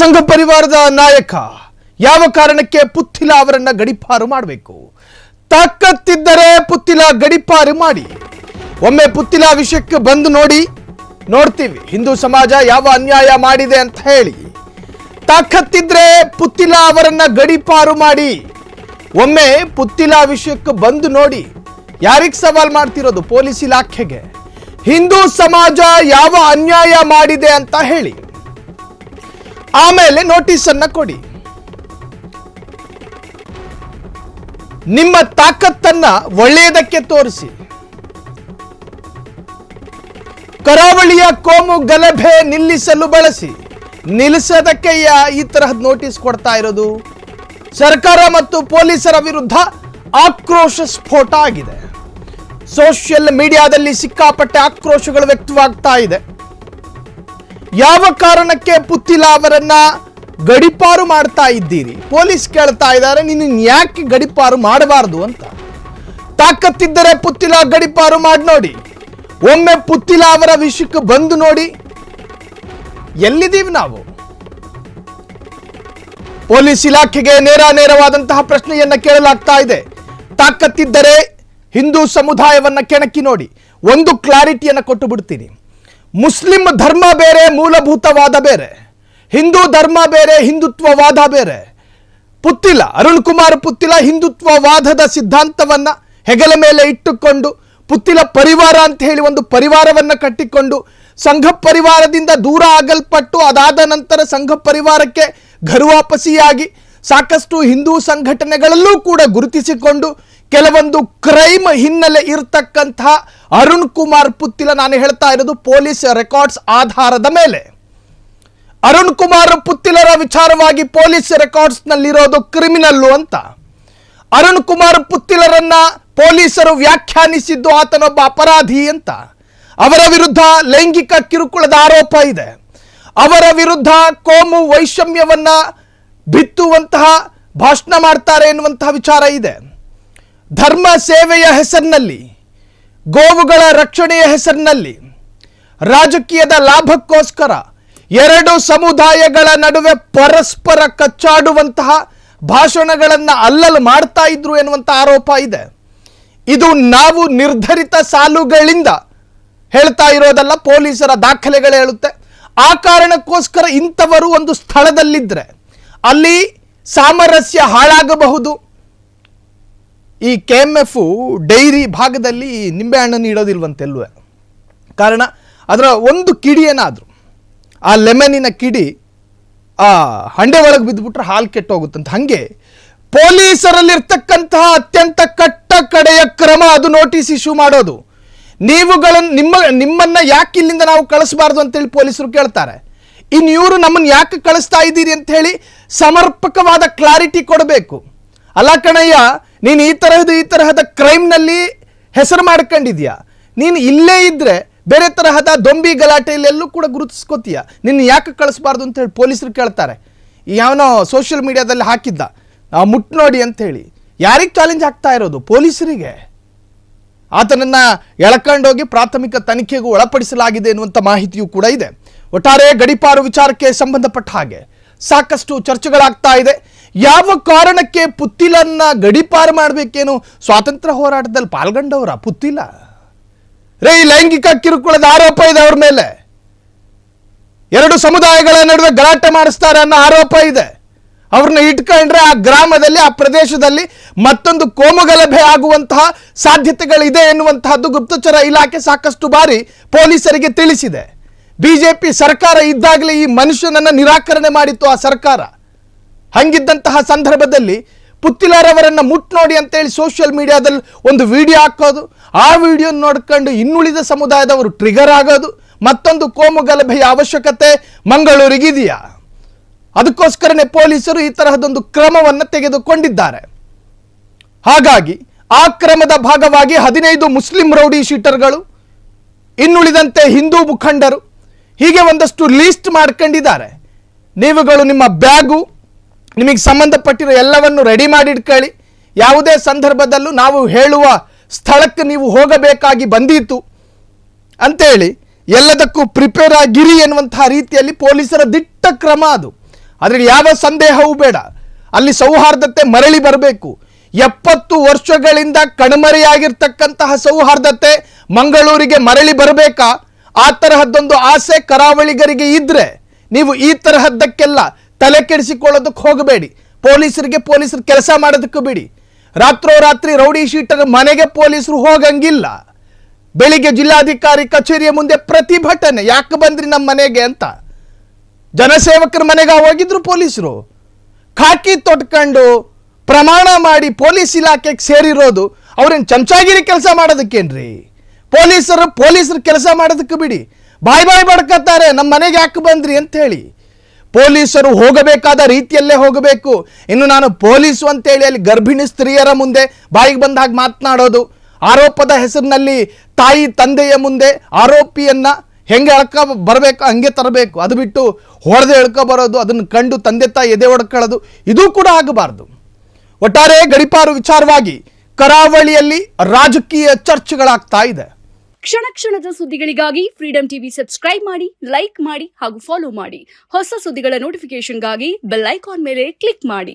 ಸಂಘ ಪರಿವಾರದ ನಾಯಕ ಯಾವ ಕಾರಣಕ್ಕೆ ಪುತ್ತಿಲ ಅವರನ್ನ ಗಡಿಪಾರು ಮಾಡಬೇಕು? ತಾಕತ್ತಿದ್ದರೆ ಪುತ್ತಿಲ ಗಡಿಪಾರು ಮಾಡಿ. ಒಮ್ಮೆ ಪುತ್ತಿಲ ವಿಷಯಕ್ಕೆ ಬಂದು ನೋಡ್ತೀವಿ ಹಿಂದೂ ಸಮಾಜ ಯಾವ ಅನ್ಯಾಯ ಮಾಡಿದೆ ಅಂತ ಹೇಳಿ. ತಾಕತ್ತಿದ್ರೆ ಪುತ್ತಿಲ ಅವರನ್ನ ಗಡಿಪಾರು ಮಾಡಿ. ಒಮ್ಮೆ ಪುತ್ತಿಲ ವಿಷಯಕ್ಕೆ ಬಂದು ನೋಡಿ. ಯಾರಿಗೆ ಸವಾಲ್ ಮಾಡ್ತಿರೋದು? ಪೊಲೀಸ್ ಇಲಾಖೆಗೆ. ಹಿಂದೂ ಸಮಾಜ ಯಾವ ಅನ್ಯಾಯ ಮಾಡಿದೆ ಅಂತ ಹೇಳಿ, ಆಮೇಲೆ ನೋಟಿಸ್ ಅನ್ನ ಕೊಡಿ. ನಿಮ್ಮ ತಾಕತ್ತನ್ನ ಒಳ್ಳೆಯದಕ್ಕೆ ತೋರಿಸಿ. ಕರಾವಳಿಯ ಕೋಮು ಗಲಭೆ ನಿಲ್ಲಿಸಲು ಬಳಸಿ. ನಿಲ್ಲಿಸೋದಕ್ಕೆ ಈ ತರಹದ ನೋಟಿಸ್ ಕೊಡ್ತಾ ಇರೋದು. ಸರ್ಕಾರ ಮತ್ತು ಪೊಲೀಸರ ವಿರುದ್ಧ ಆಕ್ರೋಶ ಸ್ಫೋಟ ಆಗಿದೆ. ಸೋಷಿಯಲ್ ಮೀಡಿಯಾದಲ್ಲಿ ಸಿಕ್ಕಾಪಟ್ಟೆ ಆಕ್ರೋಶಗಳು ವ್ಯಕ್ತವಾಗ್ತಾ ಇದೆ. ಯಾವ ಕಾರಣಕ್ಕೆ ಪುತ್ತಿಲ ಅವರನ್ನ ಗಡಿಪಾರು ಮಾಡ್ತಾ ಇದ್ದೀರಿ? ಪೊಲೀಸ್ ಕೇಳ್ತಾ ಇದ್ದಾರೆ, ನೀನು ಯಾಕೆ ಗಡಿಪಾರು ಮಾಡಬಾರದು ಅಂತ. ತಾಕತ್ತಿದ್ದರೆ ಪುತ್ತಿಲ ಗಡಿಪಾರು ಮಾಡಿ ನೋಡಿ. ಒಮ್ಮೆ ಪುತ್ತಿಲ ಅವರ ವಿಷಯಕ್ಕೆ ಬಂದು ನೋಡಿ. ಎಲ್ಲಿದ್ದೀವಿ ನಾವು? ಪೊಲೀಸ್ ಇಲಾಖೆಗೆ ನೇರವಾದಂತಹ ಪ್ರಶ್ನೆಯನ್ನ ಕೇಳಲಾಗ್ತಾ ಇದೆ. ತಾಕತ್ತಿದ್ದರೆ ಹಿಂದೂ ಸಮುದಾಯವನ್ನ ಕೆಣಕಿ ನೋಡಿ. ಒಂದು ಕ್ಲಾರಿಟಿಯನ್ನು ಕೊಟ್ಟು ಬಿಡ್ತೀನಿ. ಮುಸ್ಲಿಂ ಧರ್ಮ ಬೇರೆ, ಮೂಲಭೂತವಾದ ಬೇರೆ. ಹಿಂದೂ ಧರ್ಮ ಬೇರೆ, ಹಿಂದುತ್ವವಾದ ಬೇರೆ. ಪುತ್ತಿಲ, ಅರುಣ್ ಕುಮಾರ್ ಪುತ್ತಿಲ ಹಿಂದುತ್ವವಾದದ ಸಿದ್ಧಾಂತವನ್ನ ಹೆಗಲ ಮೇಲೆ ಇಟ್ಟುಕೊಂಡು ಪುತ್ತಿಲ ಪರಿವಾರ ಅಂತ ಹೇಳಿ ಒಂದು ಪರಿವಾರವನ್ನ ಕಟ್ಟಿಕೊಂಡು ಸಂಘ ಪರಿವಾರದಿಂದ ದೂರ ಆಗಲ್ಪಟ್ಟು ಅದಾದ ನಂತರ ಸಂಘ ಪರಿವಾರಕ್ಕೆ ಘರುವಾಪಸಿಯಾಗಿ ಸಾಕಷ್ಟು ಹಿಂದೂ ಸಂಘಟನೆಗಳಲ್ಲೂ ಕೂಡ ಗುರುತಿಸಿಕೊಂಡು ಕೆಲವೊಂದು ಕ್ರೈಮ್ ಹಿನ್ನೆಲೆ ಇರತಕ್ಕಂತಹ ಅರುಣ್ ಕುಮಾರ್ ಪುತ್ತಿಲ, ನಾನು ಹೇಳ್ತಾ ಇರೋದು ಪೊಲೀಸ್ ರೆಕಾರ್ಡ್ಸ್ ಆಧಾರದ ಮೇಲೆ. ಅರುಣ್ ಕುಮಾರ್ ಪುತ್ತಿಲರ ವಿಚಾರವಾಗಿ ಪೊಲೀಸ್ ರೆಕಾರ್ಡ್ಸ್ ನಲ್ಲಿರೋದು ಕ್ರಿಮಿನಲ್ಲು ಅಂತ. ಅರುಣ್ ಕುಮಾರ್ ಪುತ್ತಿಲರನ್ನ ಪೊಲೀಸರು ವ್ಯಾಖ್ಯಾನಿಸಿದ್ದು ಆತನೊಬ್ಬ ಅಪರಾಧಿ ಅಂತ. ಅವರ ವಿರುದ್ಧ ಲೈಂಗಿಕ ಕಿರುಕುಳದ ಆರೋಪ ಇದೆ. ಅವರ ವಿರುದ್ಧ ಕೋಮು ವೈಷಮ್ಯವನ್ನ ಬಿತ್ತುವಂತಹ ಭಾಷಣ ಮಾಡ್ತಾರೆ ಎನ್ನುವಂತಹ ವಿಚಾರ ಇದೆ. ಧರ್ಮ ಸೇವೆಯ ಹೆಸರಿನಲ್ಲಿ, ಗೋವುಗಳ ರಕ್ಷಣೆಯ ಹೆಸರಿನಲ್ಲಿ, ರಾಜಕೀಯದ ಲಾಭಕ್ಕೋಸ್ಕರ ಎರಡು ಸಮುದಾಯಗಳ ನಡುವೆ ಪರಸ್ಪರ ಕಚ್ಚಾಡುವಂತಹ ಭಾಷಣಗಳನ್ನು ಅಲ್ಲಲ್ಲಿ ಮಾಡ್ತಾ ಇದ್ರು ಎನ್ನುವಂಥ ಆರೋಪ ಇದೆ. ಇದು ನಾವು ನಿರ್ಧರಿತ ಸಾಲುಗಳಿಂದ ಹೇಳ್ತಾ ಇರೋದಲ್ಲ, ಪೊಲೀಸರ ದಾಖಲೆಗಳು ಹೇಳುತ್ತೆ. ಆ ಕಾರಣಕ್ಕೋಸ್ಕರ ಇಂಥವರು ಒಂದು ಸ್ಥಳದಲ್ಲಿದ್ದರೆ ಅಲ್ಲಿ ಸಾಮರಸ್ಯ ಹಾಳಾಗಬಹುದು. ಈ KMF ಡೈರಿ ಭಾಗದಲ್ಲಿ ನಿಂಬೆಹಣ್ಣನ್ನು ಇಡೋದಿಲ್ವಂತೆಲ್ಲೂ. ಕಾರಣ ಅದರ ಒಂದು ಕಿಡಿ ಏನಾದರೂ, ಆ ಲೆಮನಿನ ಕಿಡಿ ಆ ಹಂಡೆ ಒಳಗೆ ಬಿದ್ದುಬಿಟ್ರೆ ಹಾಲು ಕೆಟ್ಟೋಗುತ್ತಂತ. ಹಾಗೆ ಪೊಲೀಸರಲ್ಲಿರ್ತಕ್ಕಂತಹ ಅತ್ಯಂತ ಕಟ್ಟ ಕಡೆಯ ಕ್ರಮ ಅದು ನೋಟಿಸ್ ಇಶ್ಯೂ ಮಾಡೋದು. ನಿಮ್ಮನ್ನ ಯಾಕೆ ಇಲ್ಲಿಂದ ನಾವು ಕಳಿಸಬಾರ್ದು ಅಂತೇಳಿ ಪೊಲೀಸರು ಕೇಳ್ತಾರೆ. ಇನ್ನು ಇವರು ನಮ್ಮನ್ನು ಯಾಕೆ ಕಳಿಸ್ತಾ ಇದ್ದೀರಿ ಅಂತ ಹೇಳಿ ಸಮರ್ಪಕವಾದ ಕ್ಲಾರಿಟಿ ಕೊಡಬೇಕು. ಅಲ್ಲ ಕಣಯ್ಯ, ನೀನು ಈ ತರಹದ ಕ್ರೈಮ್ನಲ್ಲಿ ಹೆಸರು ಮಾಡ್ಕೊಂಡಿದ್ಯಾ, ನೀನು ಇಲ್ಲೇ ಇದ್ರೆ ಬೇರೆ ತರಹದ ದೊಂಬಿ ಗಲಾಟೆಯಲ್ಲೆಲ್ಲೂ ಕೂಡ ಗುರುತಿಸ್ಕೋತೀಯ, ನಿನ್ನ ಯಾಕೆ ಕಳಿಸ್ಬಾರ್ದು ಅಂತ ಹೇಳಿ ಪೊಲೀಸರು ಕೇಳ್ತಾರೆ. ಯಾವನೋ ಸೋಷಿಯಲ್ ಮೀಡಿಯಾದಲ್ಲಿ ಹಾಕಿದ್ದ, ನಾವು ಮುಟ್ ನೋಡಿ ಅಂತ ಹೇಳಿ. ಯಾರಿಗೆ ಚಾಲೆಂಜ್ ಆಗ್ತಾ ಇರೋದು? ಪೊಲೀಸರಿಗೆ. ಆತನನ್ನ ಎಳ್ಕೊಂಡೋಗಿ ಪ್ರಾಥಮಿಕ ತನಿಖೆಗೂ ಒಳಪಡಿಸಲಾಗಿದೆ ಎನ್ನುವಂಥ ಮಾಹಿತಿಯೂ ಕೂಡ ಇದೆ. ಒಟ್ಟಾರೆ ಗಡಿಪಾರು ವಿಚಾರಕ್ಕೆ ಸಂಬಂಧಪಟ್ಟ ಹಾಗೆ ಸಾಕಷ್ಟು ಚರ್ಚೆಗಳಾಗ್ತಾ ಇದೆ. ಯಾವ ಕಾರಣಕ್ಕೆ ಪುತ್ತಿಲನ್ನ ಗಡಿಪಾರು ಮಾಡಬೇಕೇನು? ಸ್ವಾತಂತ್ರ್ಯ ಹೋರಾಟದಲ್ಲಿ ಪಾಲ್ಗೊಂಡವರ ಪುತ್ತಿಲ ರೇ? ಲೈಂಗಿಕ ಕಿರುಕುಳದ ಆರೋಪ ಇದೆ ಅವ್ರ ಮೇಲೆ. ಎರಡು ಸಮುದಾಯಗಳ ನಡುವೆ ಗಲಾಟೆ ಮಾಡಿಸ್ತಾರೆ ಅನ್ನೋ ಆರೋಪ ಇದೆ. ಅವ್ರನ್ನ ಇಟ್ಕೊಂಡ್ರೆ ಆ ಗ್ರಾಮದಲ್ಲಿ, ಆ ಪ್ರದೇಶದಲ್ಲಿ ಮತ್ತೊಂದು ಕೋಮುಗಲಭೆ ಆಗುವಂತಹ ಸಾಧ್ಯತೆಗಳಿದೆ ಎನ್ನುವಂತಹದ್ದು ಗುಪ್ತಚರ ಇಲಾಖೆ ಸಾಕಷ್ಟು ಬಾರಿ ಪೊಲೀಸರಿಗೆ ತಿಳಿಸಿದೆ. ಬಿಜೆಪಿ ಸರ್ಕಾರ ಇದ್ದಾಗಲೇ ಈ ಮನುಷ್ಯನನ್ನ ನಿರಾಕರಣೆ ಮಾಡಿತ್ತು ಆ ಸರ್ಕಾರ. ಹಂಗಿದ್ದಂತಹ ಸಂದರ್ಭದಲ್ಲಿ ಪುತ್ತಿಲರವರನ್ನ ಮುಟ್ ನೋಡಿ ಅಂತೇಳಿ ಸೋಷಿಯಲ್ ಮೀಡಿಯಾದಲ್ಲಿ ಒಂದು ವಿಡಿಯೋ ಹಾಕೋದು, ಆ ವಿಡಿಯೋ ನೋಡ್ಕೊಂಡು ಇನ್ನುಳಿದ ಸಮುದಾಯದವರು ಟ್ರಿಗರ್ ಆಗೋದು, ಮತ್ತೊಂದು ಕೋಮು ಗಲಭೆಯ ಅವಶ್ಯಕತೆ ಮಂಗಳೂರಿಗಿದೆಯಾ? ಅದಕ್ಕೋಸ್ಕರನೇ ಪೊಲೀಸರು ಈ ತರಹದೊಂದು ಕ್ರಮವನ್ನು ತೆಗೆದುಕೊಂಡಿದ್ದಾರೆ. ಹಾಗಾಗಿ ಆ ಕ್ರಮದ ಭಾಗವಾಗಿ 15 ಮುಸ್ಲಿಂ ರೌಡಿ ಶೀಟರ್ಗಳು, ಇನ್ನುಳಿದಂತೆ ಹಿಂದೂ ಮುಖಂಡರು, ಹೀಗೆ ಒಂದಷ್ಟು ಲೀಸ್ಟ್ ಮಾಡ್ಕೊಂಡಿದ್ದಾರೆ. ನೀವುಗಳು ನಿಮ್ಮ ಬ್ಯಾಗು, ನಿಮಗೆ ಸಂಬಂಧಪಟ್ಟಿರೋ ಎಲ್ಲವನ್ನು ರೆಡಿ ಮಾಡಿಟ್ಕೊಳ್ಳಿ. ಯಾವುದೇ ಸಂದರ್ಭದಲ್ಲೂ ನಾವು ಹೇಳುವ ಸ್ಥಳಕ್ಕೆ ನೀವು ಹೋಗಬೇಕಾಗಿ ಬಂದೀತು ಅಂತೇಳಿ ಎಲ್ಲದಕ್ಕೂ ಪ್ರಿಪೇರ್ ಆಗಿರಿ ಎನ್ನುವಂತಹ ರೀತಿಯಲ್ಲಿ ಪೊಲೀಸರ ದಿಟ್ಟ ಕ್ರಮ ಅದು. ಅದ್ರಲ್ಲಿ ಯಾವ ಸಂದೇಹವೂ ಬೇಡ. ಅಲ್ಲಿ ಸೌಹಾರ್ದತೆ ಮರಳಿ ಬರಬೇಕು. 70 ವರ್ಷಗಳಿಂದ ಕಣ್ಮರೆಯಾಗಿರ್ತಕ್ಕಂತಹ ಸೌಹಾರ್ದತೆ ಮಂಗಳೂರಿಗೆ ಮರಳಿ ಬರಬೇಕಾ? ಆ ತರಹದ್ದೊಂದು ಆಸೆ ಕರಾವಳಿಗರಿಗೆ ಇದ್ರೆ ನೀವು ಈ ತರಹದ್ದಕ್ಕೆಲ್ಲ ತಲೆ ಕೆಡಿಸಿಕೊಳ್ಳೋದಕ್ಕೆ ಹೋಗಬೇಡಿ. ಪೊಲೀಸರು ಕೆಲಸ ಮಾಡೋದಕ್ಕೆ ಬಿಡಿ. ರಾತ್ರೋರಾತ್ರಿ ರೌಡಿ ಶೀಟರ್ ಮನೆಗೆ ಪೊಲೀಸರು ಹೋಗಂಗಿಲ್ಲ. ಬೆಳಿಗ್ಗೆ ಜಿಲ್ಲಾಧಿಕಾರಿ ಕಚೇರಿಯ ಮುಂದೆ ಪ್ರತಿಭಟನೆ, ಯಾಕೆ ಬಂದ್ರಿ ನಮ್ಮ ಮನೆಗೆ ಅಂತ. ಜನಸೇವಕರ ಮನೆಗೆ ಹೋಗಿದ್ರು ಪೊಲೀಸರು. ಖಾಕಿ ತೊಟ್ಕೊಂಡು ಪ್ರಮಾಣ ಮಾಡಿ ಪೊಲೀಸ್ ಇಲಾಖೆಗೆ ಸೇರಿರೋದು ಅವ್ರೇನು ಚಮಚಾಗಿರಿ ಕೆಲಸ ಮಾಡೋದಕ್ಕೇನ್ರಿ? ಪೊಲೀಸರು ಕೆಲಸ ಮಾಡೋದಕ್ಕೆ ಬಿಡಿ. ಬಾಯ್ ಬಡ್ಕತ್ತಾರೆ, ನಮ್ಮ ಮನೆಗೆ ಯಾಕೆ ಬಂದ್ರಿ ಅಂತ ಹೇಳಿ. ಪೊಲೀಸರು ಹೋಗಬೇಕಾದ ರೀತಿಯಲ್ಲೇ ಹೋಗಬೇಕು. ಇನ್ನು ನಾನು ಪೊಲೀಸು ಅಂತೇಳಿ ಅಲ್ಲಿ ಗರ್ಭಿಣಿ ಸ್ತ್ರೀಯರ ಮುಂದೆ ಬಾಯಿಗೆ ಬಂದ ಹಾಗೆ ಮಾತನಾಡೋದು, ಆರೋಪದ ಹೆಸರಿನಲ್ಲಿ ತಾಯಿ ತಂದೆಯ ಮುಂದೆ ಆರೋಪಿಯನ್ನ ಹೆಂಗೆ ಬರಬೇಕು ಹಂಗೆ ತರಬೇಕು, ಅದು ಬಿಟ್ಟು ಹೊಡೆದು ಎಳ್ಕೊ ಬರೋದು, ಅದನ್ನು ಕಂಡು ತಂದೆ ತಾಯಿ ಎದೆ ಹೊಡ್ಕೊಳ್ಳೋದು, ಇದು ಕೂಡ ಆಗಬಾರ್ದು. ಒಟ್ಟಾರೆ ಗಡಿಪಾರು ವಿಚಾರವಾಗಿ ಕರಾವಳಿಯಲ್ಲಿ ರಾಜಕೀಯ ಚರ್ಚೆಗಳಾಗ್ತಾ ಇದೆ. ಕ್ಷಣ ಕ್ಷಣದ ಸುದ್ದಿಗಳಿಗಾಗಿ ಫ್ರೀಡಂ ಟಿವಿ ಸಬ್ಸ್ಕ್ರೈಬ್ ಮಾಡಿ, ಲೈಕ್ ಮಾಡಿ ಹಾಗೂ ಫಾಲೋ ಮಾಡಿ. ಹೊಸ ಸುದ್ದಿಗಳ ನೋಟಿಫಿಕೇಶನ್ಗಾಗಿ ಬೆಲ್ ಐಕಾನ್ ಮೇಲೆ ಕ್ಲಿಕ್ ಮಾಡಿ.